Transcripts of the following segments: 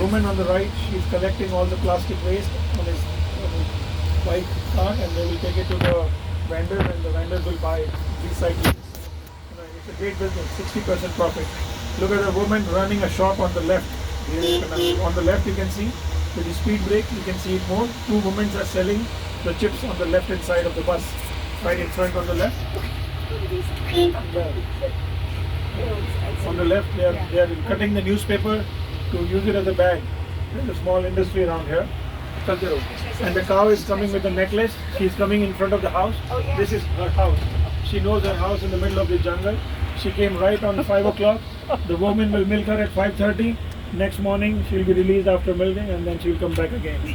woman on the right, she's collecting all the plastic waste on his bike cart, and they will take it to the vendors, and the vendors will buy recycling. It's a great business, 60% profit. Look at the woman running a shop on the left. On the left you can see, with the speed brake you can see it more. Two women are selling the chips on the left hand side of the bus, right in front on the left. On the left they are cutting the newspaper to use it as a bag. There's a small industry around here. And the cow is coming with a necklace. She's coming in front of the house. This is her house. She knows her house in the middle of the jungle. She came right on 5 o'clock. The woman will milk her at 5:30. Next morning she'll be released after milking, and then she'll come back again.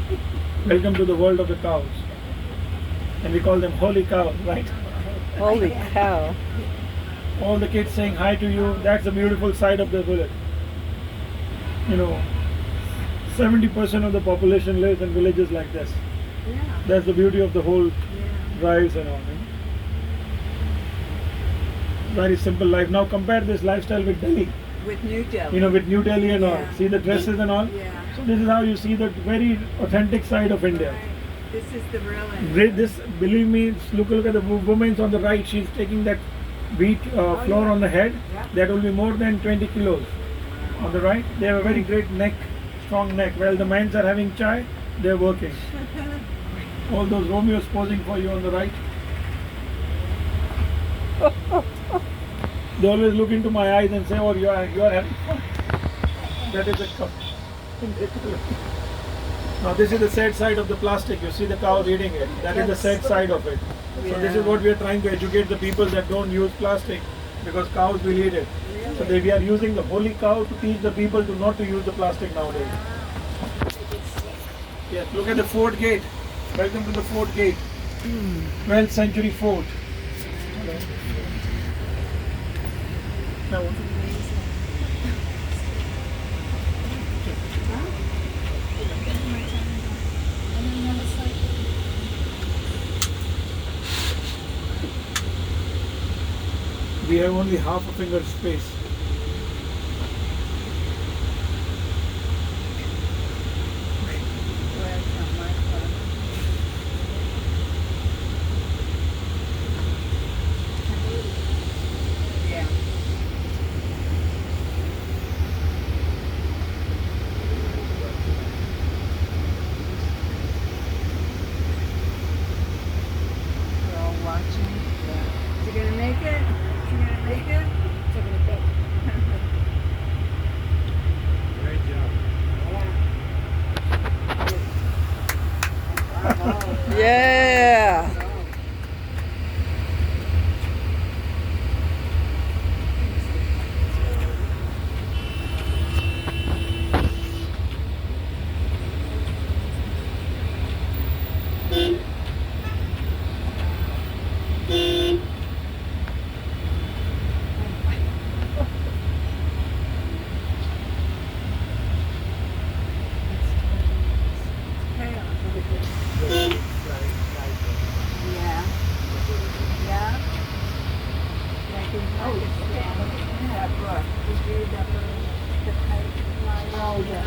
Welcome to the world of the cows. And we call them holy cows, right? Holy cow. All the kids saying hi to you. That's the beautiful side of the village. 70% of the population lives in villages like this. Yeah. That's the beauty of the whole drives and all. Very simple life. Now compare this lifestyle with Delhi. With New Delhi. With New Delhi and all. Yeah. See the dresses and all. Yeah. So this is how you see the very authentic side of India. Right. This is the real India. This, believe me, look at the woman on the right. She's taking that wheat flour on the head. Yeah. That will be more than 20 kilos. On the right, they have a very great neck, strong neck. While the men are having chai, they're working. All those Romeos posing for you on the right. They always look into my eyes and say, "Oh, you are having fun." That is a cup. Now this is the sad side of the plastic. You see the cow eating it. That is the sad side of it. So this is what we are trying to educate the people that don't use plastic, because cows will eat it. So we are using the holy cow to teach the people to not to use the plastic nowadays. Yes, look at the fort gate. Welcome to the fort gate. 12th century fort. Now, we have only half a finger space. Yeah.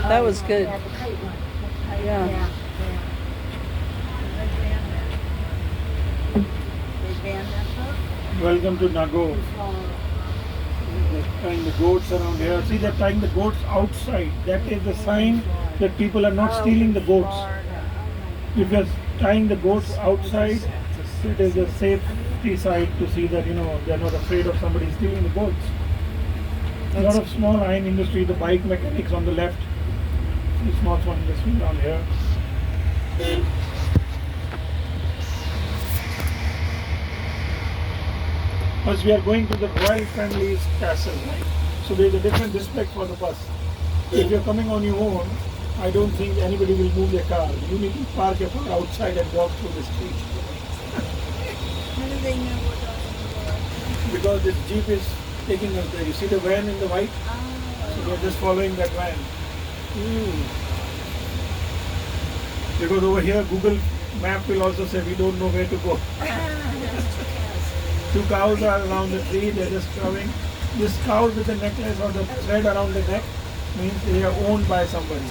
That was good. Yeah. Welcome to Nagore. They're tying the goats around here. See, they're tying the goats outside. That is the sign that people are not stealing the goats. If you're tying the goats outside, it is a safety side to see that they're not afraid of somebody stealing the goats. A lot of small iron industry, the bike mechanics on the left, the small industry down here. As we are going to the royal family's castle, right? So there is a different respect for the bus. If you're coming on your own, I don't think anybody will move their car. You need to park your car outside and walk through the street. How do they know what Because this jeep is taking us there. You see the van in the white? So we're just following that van. Because over here, Google Map will also say we don't know where to go. Two cows are around the tree, they're just coming. This cow with the necklace or the thread around the neck means they are owned by somebody.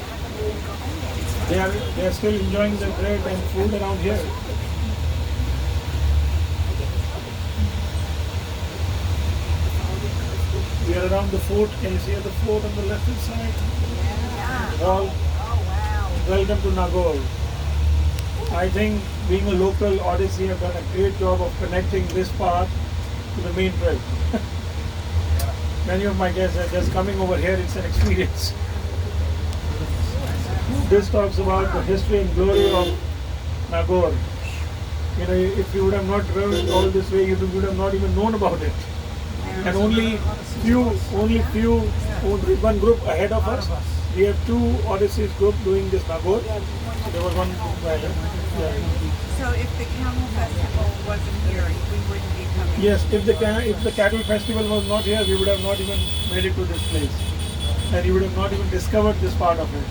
They are still enjoying the bread and food around here. We are around the fort. Can you see the fort on the left hand side? Yeah. Wall. Oh, wow. Welcome to Nagaur. I think being a local, Odyssey have done a great job of connecting this part to the main trail. Many of my guests are just coming over here. It's an experience. This talks about the history and glory of Nagaur. You know, if you would have not traveled all this way, you would have not even known about it. And only one group ahead of us. We have two Odysseys group doing this Nagaur. So there was one group ahead. Yeah. So if the camel festival wasn't here, we wouldn't be coming. Yes, if the cattle festival was not here, we would have not even made it to this place, and you would have not even discovered this part of it.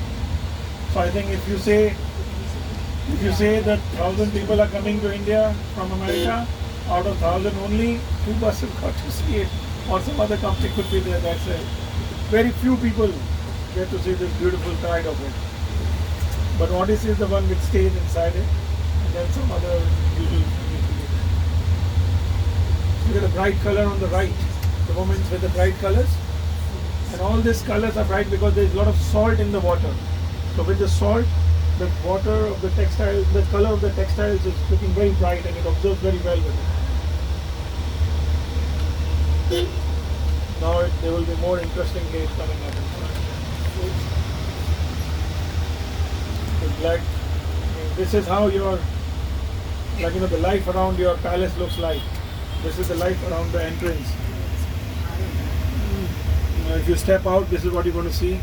So I think if you say that 1,000 people are coming to India from America, out of 1,000 only 2 buses got to see it, or some other company could be there. That's it. Very few people get to see this beautiful side of it. But Odyssey is the one which stays inside it, and then some other usual. Look at the bright color on the right, the moments with the bright colors. And all these colors are bright because there is a lot of salt in the water. So with the salt, the water of the textiles, the color of the textiles is looking very bright and it absorbs very well with it. Now there will be more interesting games coming up. The black, this is how your, like you know, the life around your palace looks like. This is the life around the entrance. If you step out, this is what you're going to see.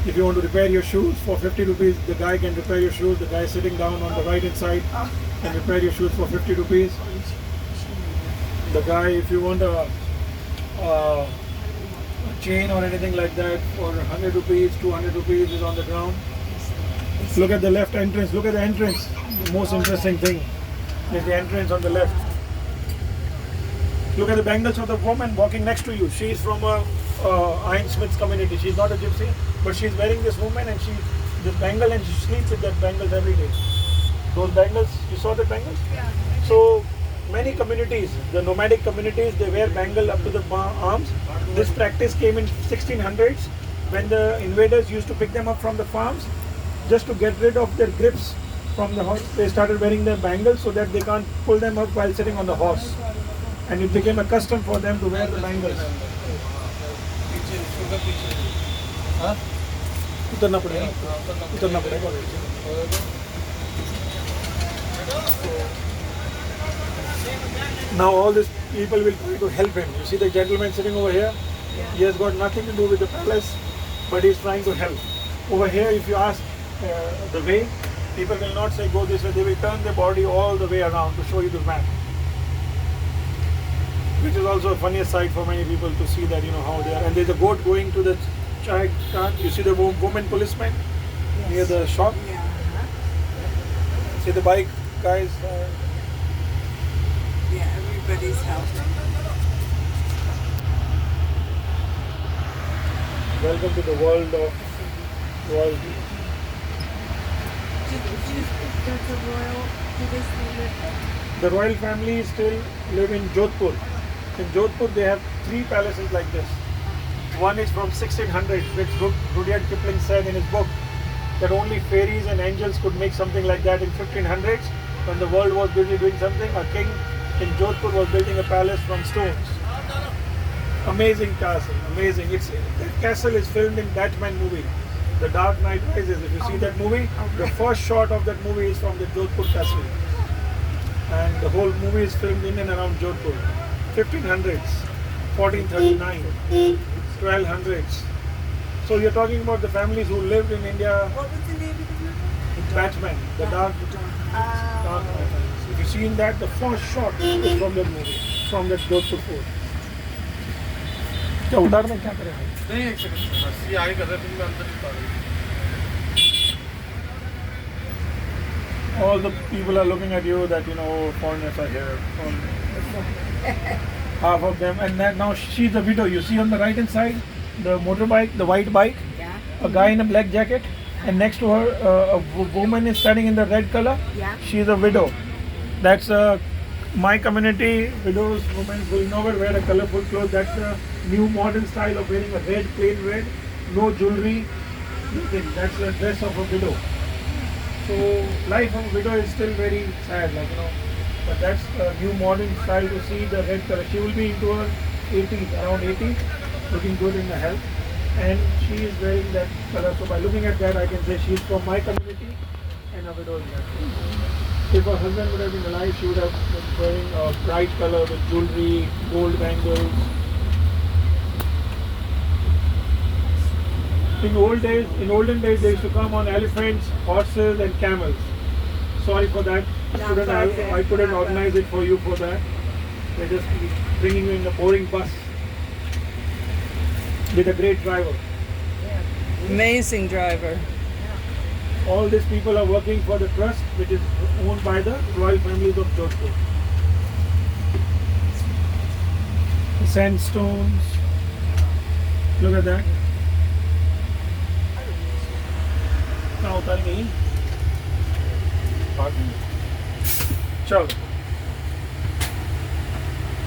If you want to repair your shoes, for 50 rupees, the guy can repair your shoes. The guy sitting down on the right hand side can repair your shoes for 50 rupees. The guy, if you want a chain or anything like that, for 100 rupees, 200 rupees is on the ground. Look at the left entrance. Look at the entrance. The most interesting thing is the entrance on the left. Look at the bangles of the woman walking next to you. She is from a Ironsmiths community. She's not a gypsy, but she's wearing this woman and this bangle, and she sleeps with that bangles every day. Those bangles, you saw the bangles? Yeah. So many communities, the nomadic communities, they wear bangle up to the arms. This practice came in 1600s when the invaders used to pick them up from the farms just to get rid of their grips from the horse. They started wearing their bangles so that they can't pull them up while sitting on the horse. And it became a custom for them to wear the bangles. उतरना पड़ेगा. Now all these people will try to help him. You see the gentleman sitting over here? He has got nothing to do with the palace, but he is trying to help. Over here, if you ask the way, people will not say go this way. They will turn their body all the way around to show you the map. Which is also a funniest sight for many people to see that, you know, how they are. And there's a goat going to the chai cart. You see the woman policeman near the shop? Yeah. See the bike guys? Yeah, everybody's helping. Welcome to the world of royalty. Does the royal, do they still live there? The royal family still live in Jodhpur. In Jodhpur, they have 3 palaces like this. One is from 1600, which Rudyard Kipling said in his book that only fairies and angels could make something like that in 1500s. When the world was busy doing something, a king in Jodhpur was building a palace from stones. Amazing castle, amazing. The castle is filmed in Batman movie, The Dark Knight Rises. If you see that movie, the first shot of that movie is from the Jodhpur castle. And the whole movie is filmed in and around Jodhpur. 1500s, 1439, 1200s. So you're talking about the families who lived in India. What was the name of the movie? Batman, the Dark Knight. If you've seen that, the first shot is from that movie, from that Jodhpur fort. क्या उतारना क्या करें? नहीं एक second बस ये आगे कर रहे थे मैं अंदर ही उतार All the people are looking at you that, you know, foreigners are here. Half of them, and then now she's a widow. You see on the right hand side, the motorbike, the white bike, Yeah. a guy in a black jacket. And next to her, woman is standing in the red color. Yeah. She is a widow. That's my community. Widows, women will never wear a colorful clothes. That's the new modern style of wearing a red, plain red, no jewelry, nothing. That's the dress of a widow. So life of a widow is still very sad, like But that's a new modern style to see the red color. She will be into her 80s, around 80s, looking good in the health. And she is wearing that color. So by looking at that, I can say she's from my community and a widow is that. If her husband would have been alive, she would have been wearing a bright color with jewelry, gold bangles. In olden days, they used to come on elephants, horses, and camels. Sorry for that. I couldn't organize it for you for that. They're just bringing you in a boring bus with a great driver. Amazing driver. All these people are working for the trust, which is owned by the royal families of Jodhpur. The sandstones. Look at that. Now tell me. Chalo.